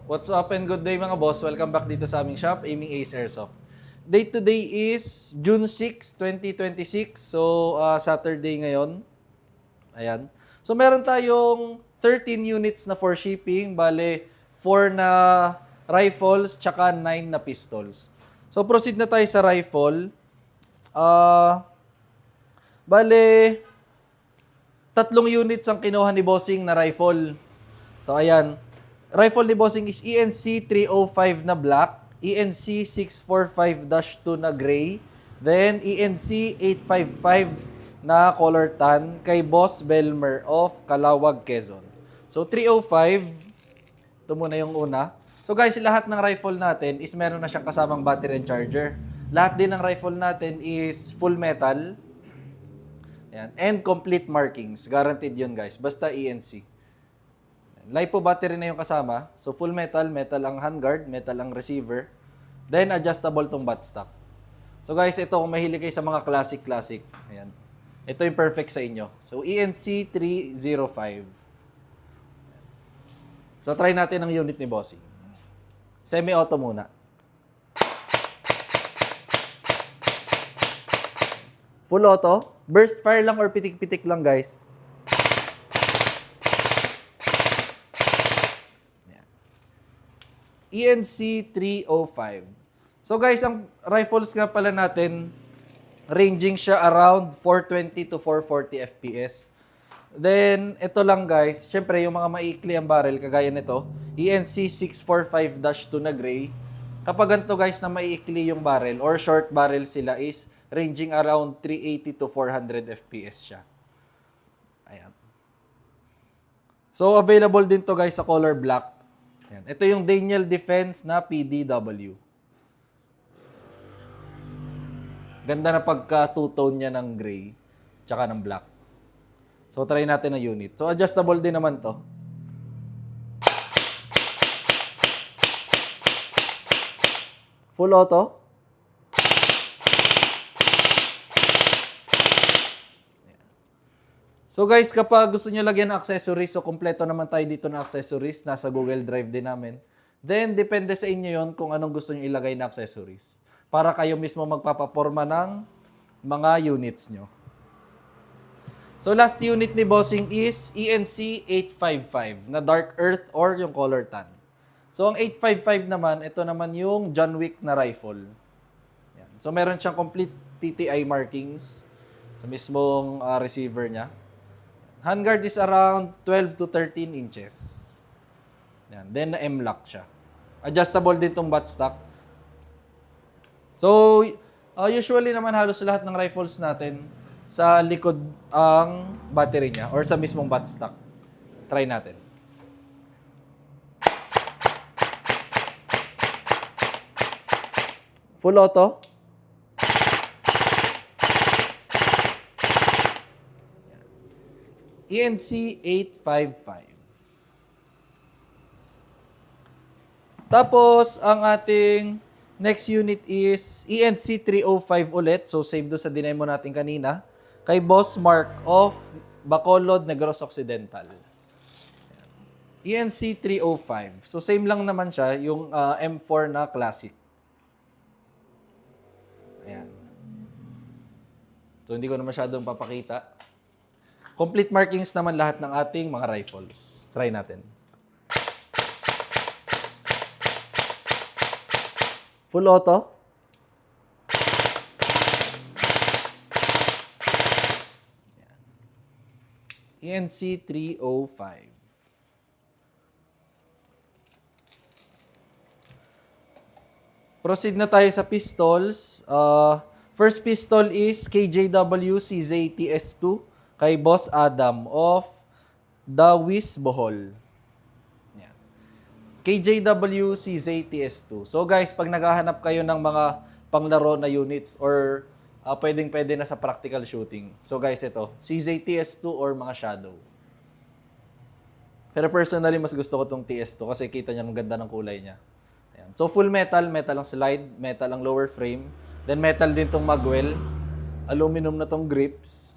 What's up and good day mga boss? Welcome back dito sa aming shop, Aiming Ace Airsoft. Date today is June 6, 2026. So, Saturday ngayon. Ayan. So, meron tayong 13 units na for shipping. Bale, 4 na rifles, tsaka 9 na pistols. So, proceed na tayo sa rifle. Bale, 3 units ang kinuha ni Bossing na rifle. So, ayan. Rifle ni Bossing is ENC 305 na black, ENC 645-2 na gray, then ENC 855 na color tan kay Boss Belmer of Calawag, Quezon. So 305, ito muna yung una. So guys, lahat ng rifle natin is meron na siyang kasamang battery and charger. Lahat din ng rifle natin is full metal. Ayan. And complete markings. Guaranteed yun guys. Basta ENC. LiPo battery na yung kasama. So full metal, metal ang handguard, metal ang receiver. Then adjustable tong buttstock. So guys, ito kung mahilig kayo sa mga classic. Ayan. Ito yung perfect sa inyo. So ENC 305. So try natin ang unit ni Bossing. Semi-auto muna. Full auto. Burst fire lang or pitik-pitik lang guys. ENC 305. So guys, ang rifles nga pala natin, ranging siya around 420 to 440 FPS. Then, ito lang guys, syempre yung mga maikli ang barrel, kagaya nito, ENC 645-2 na gray. Kapag ganito guys na maikli yung barrel or short barrel sila is ranging around 380 to 400 FPS siya. Ayan. So, available din to guys sa color black. Ayan. Ito yung Daniel Defense na PDW. Ganda na pagka two-tone niya ng gray tsaka ng black. So, try natin ang unit. So, adjustable din naman to. Full auto. So guys, kapag gusto nyo lagyan ng accessories, so kompleto naman tayo dito ng accessories. Nasa Google Drive din namin. Then, depende sa inyo yon kung anong gusto nyo ilagay na accessories. Para kayo mismo magpapaporma ng mga units nyo. So, last unit ni Bossing is ENC 855 na Dark Earth or yung color tan. So, ang 855 naman, ito naman yung John Wick na rifle. Yan. So, meron siyang complete TTI markings sa mismong receiver niya. Handguard is around 12 to 13 inches. Yan. Then, M-lock siya. Adjustable din itong buttstock. So, usually naman halos lahat ng rifles natin sa likod ang battery niya or sa mismong buttstock. Try natin. Full auto. ENC 855. Tapos, ang ating next unit is ENC 305 ulit. So, same doon sa dinemo natin kanina. Kay Boss Mark of Bacolod, Negros Occidental. ENC 305. So, same lang naman siya, yung M4 na classic. Ayan. So, hindi ko na masyadong papakita. Complete markings naman lahat ng ating mga rifles. Try natin. Full auto. ENC 305. Proceed na tayo sa pistols. First pistol is KJW CZ TS2. Kay Boss Adam of Dawis, Bohol. Yan. KJW CZ TS2. So guys, pag naghahanap kayo ng mga panglaro na units or pwedeng-pwede na sa practical shooting. So guys, ito. CZ TS2 or mga Shadow. Pero personally, mas gusto ko itong TS2 kasi kita niya ang ganda ng kulay niya. Ayan. So full metal, metal ang slide, metal ang lower frame. Then metal din itong magwell. Aluminum na itong grips.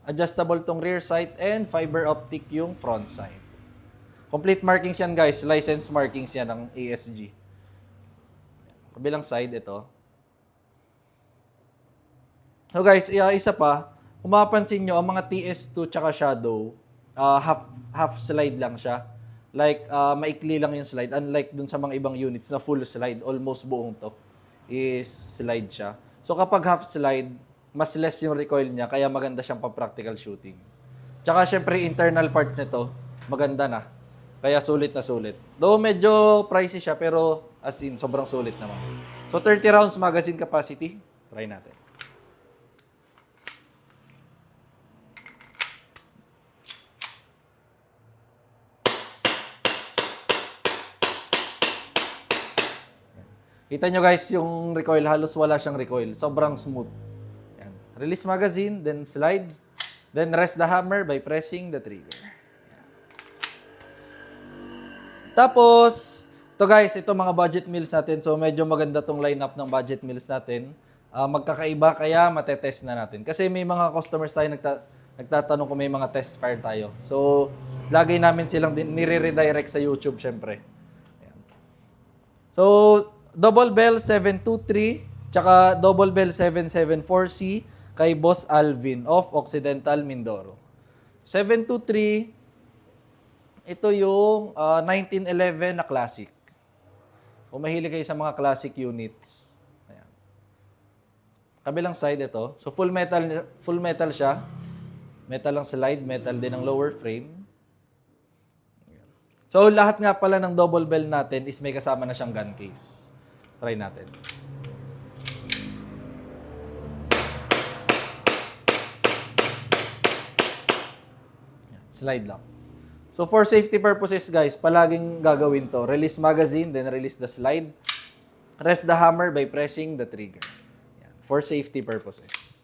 Adjustable tong rear sight and fiber optic yung front sight. Complete markings yan guys, license markings yan ng ASG. Kabilang side, ito. So guys, isa pa, kung mapapansin nyo, ang mga TS2 tsaka Shadow, half slide lang siya. Like, maikli lang yung slide. Unlike dun sa mga ibang units na full slide, almost buong to is slide siya. So kapag half slide, mas less yung recoil niya, kaya maganda siyang pa-practical shooting. Tsaka syempre, internal parts nito, maganda na. Kaya sulit na sulit. Though medyo pricey siya, pero as in, sobrang sulit naman. So 30 rounds magazine capacity, try natin. Kita nyo guys, yung recoil, halos wala siyang recoil. Sobrang smooth. Yan. Release magazine, then slide. Then rest the hammer by pressing the trigger. Yan. Tapos, ito guys, ito mga budget meals natin. So medyo maganda tong lineup ng budget meals natin. Magkakaiba, kaya matetest na natin. Kasi may mga customers tayo nagtatanong kung may mga test fire tayo. So, lagi namin silang nire-redirect sa YouTube, syempre. Yan. So, Double Bell 723, tsaka Double Bell 774C kay Boss Alvin of Occidental Mindoro. 723, ito yung 1911 na classic. Kung mahilig kayo sa mga classic units. Ayan. Kabilang side ito. So full metal siya. Metal ang slide, metal din ang lower frame. Ayan. So lahat nga pala ng double bell natin is may kasama na siyang gun case. Try natin. Slide lang. So for safety purposes guys, palaging gagawin to. Release magazine, then release the slide. Rest the hammer by pressing the trigger. Yan. For safety purposes.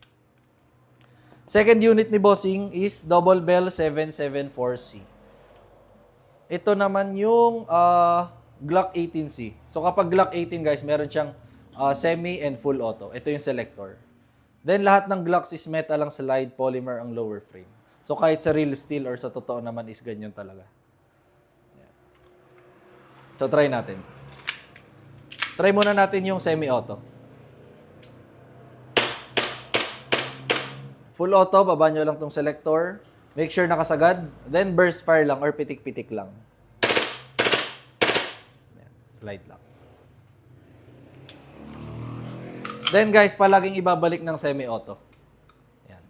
Second unit ni Bossing is Double Bell 774C. Ito naman yung Glock 18C. So kapag Glock 18 guys, meron siyang semi and full auto. Ito yung selector. Then lahat ng Glocks is metal ang slide, polymer ang lower frame. So kahit sa real steel or sa totoo naman is ganyan talaga. Yan. So try natin. Try muna natin yung semi-auto. Full auto, baba nyo lang tong selector. Make sure nakasagad. Then burst fire lang or pitik-pitik lang. Slide lang. Then guys, palaging ibabalik ng semi-auto. Yan.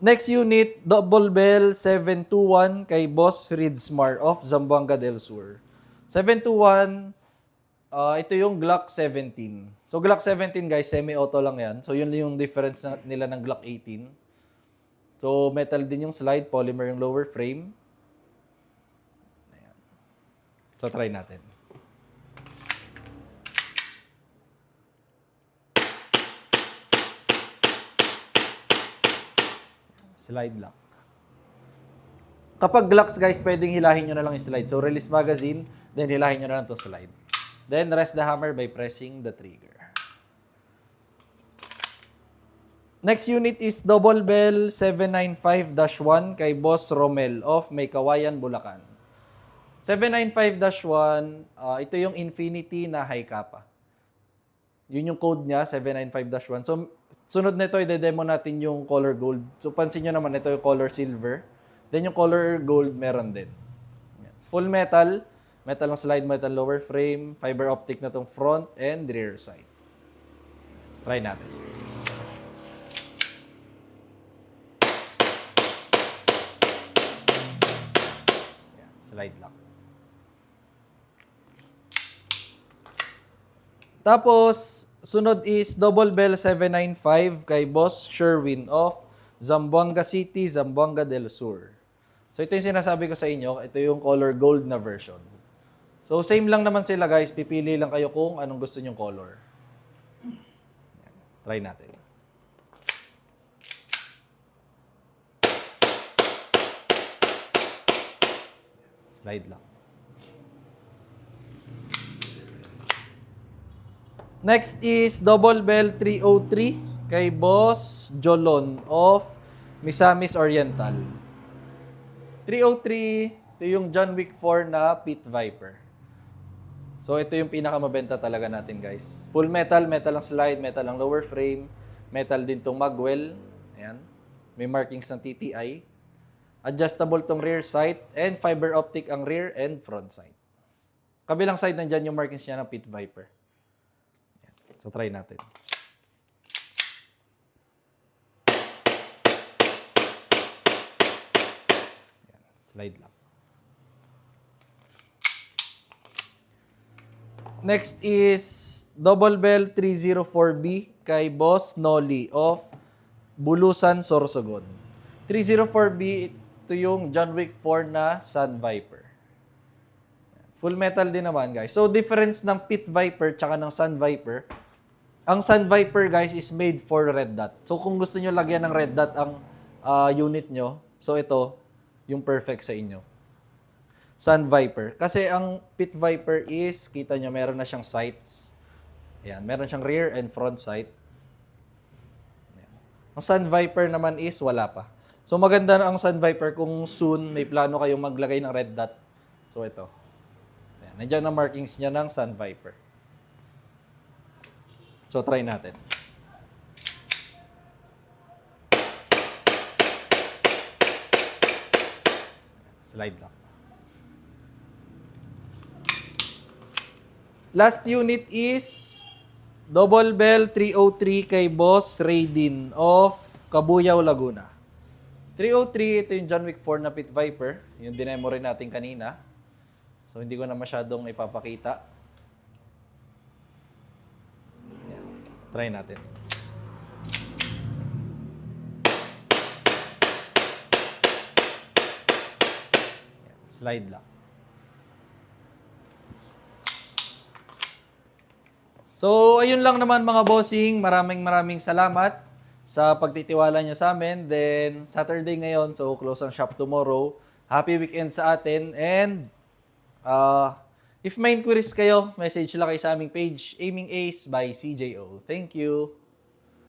Next unit, Double Bell 721 kay Boss Ridsmar of Zamboanga del Sur. 721, ito yung Glock 17. So Glock 17 guys, semi-auto lang yan. So yun yung difference nila ng Glock 18. So metal din yung slide, polymer yung lower frame. So, try natin. Slide lock. Kapag Glocks, guys, pwedeng hilahin nyo na lang yung slide. So, release magazine, then hilahin nyo na lang itong slide. Then, rest the hammer by pressing the trigger. Next unit is Double Bell 795-1 kay Boss Romel of Maykawayan, Bulacan. 795-1, ito yung Infinity na high kappa. Yun yung code niya, 795-1. So, sunod nito, i-demo natin yung color gold. So, pansin nyo naman, ito yung color silver. Then, yung color gold, meron din. Full metal. Metal ang slide, metal lower frame. Fiber optic na tong front and rear side. Try natin. Slide lock. Tapos, sunod is Double Bell 795 kay Boss Sherwin of Zamboanga City, Zamboanga del Sur. So, ito yung sinasabi ko sa inyo. Ito yung color gold na version. So, same lang naman sila guys. Pipili lang kayo kung anong gusto nyong color. Try natin. Slide lang. Next is Double Bell 303 kay Boss Jolon of Misamis Oriental. 303, ito yung John Wick 4 na Pit Viper. So ito yung pinakamabenta talaga natin guys. Full metal, metal ang slide, metal ang lower frame, metal din tong magwell. Ayan. May markings ng TTI. Adjustable tong rear sight and fiber optic ang rear and front sight. Kabilang side nandyan yung markings niya ng Pit Viper. Ayan. So try natin. Ayan. Slide lang. Next is Double Bell 304B kay Boss Nolly of Bulusan, Sorsogon. 304B, ito yung John Wick 4 na Sun Viper. Full metal din naman guys. So difference ng Pit Viper tsaka ng Sun Viper, ang Sun Viper guys is made for red dot. So kung gusto nyo lagyan ng red dot ang unit nyo, so ito yung perfect sa inyo. Sun Viper. Kasi ang Pit Viper is, kita nyo, meron na siyang sights. Ayan, meron siyang rear and front sight. Ayan. Ang Sun Viper naman is, wala pa. So maganda na ang Sun Viper kung soon may plano kayong maglagay ng red dot. So ito. Ayan, nandiyan ang markings niya ng Sun Viper. So try natin. Slide lang. Last unit is Double Bell 303 kay Boss Raydin of Cabuyao, Laguna. 303, ito yung John Wick 4 na Pit Viper. Yung dinemo rin natin kanina. So, hindi ko na masyadong ipapakita. Yan. Try natin. Yan. Slide lang. So, ayun lang naman mga bossing. Maraming salamat sa pagtitiwala nyo sa amin. Then, Saturday ngayon, so close ang shop tomorrow. Happy weekend sa atin. And, if may inquiries kayo, message lang kayo sa aming page, Aiming Ace by CJO. Thank you.